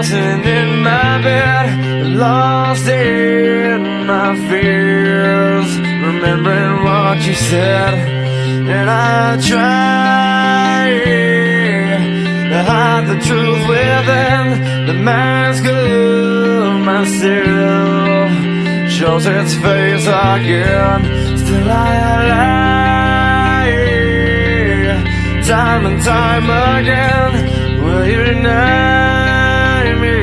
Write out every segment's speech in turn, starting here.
tossing in my bed, lost in my fears, remembering what you said. And I try to hide the truth within the mask of myself. Shows its face again. Still I lie, time and time again. Will you deny me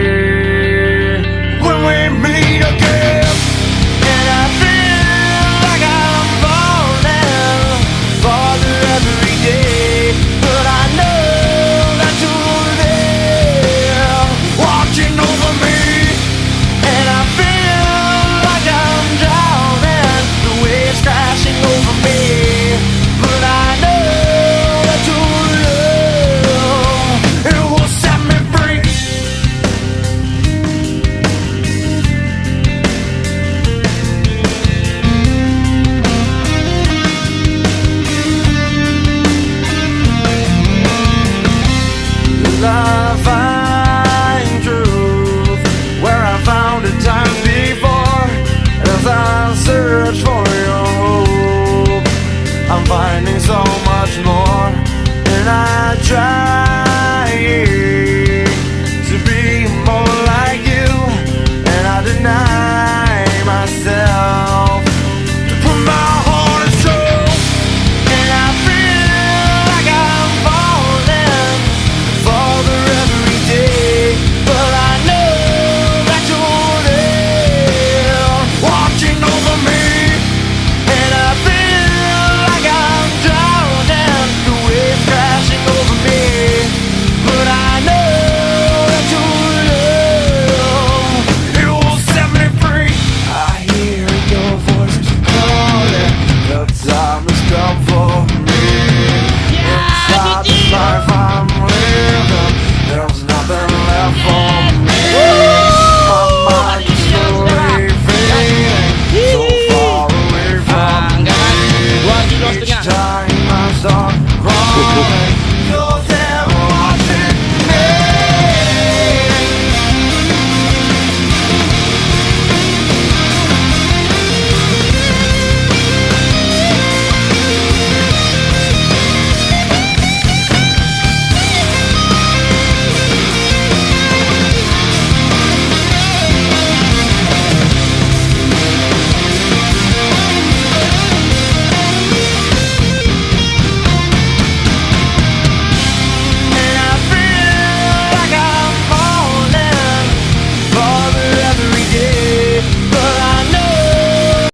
when we meet again? And I feel like I'm falling farther every day, but I know that you're there, watching over me. And I feel like I'm drowning, the waves crashing over me, but I know that your love, it will set me free. Love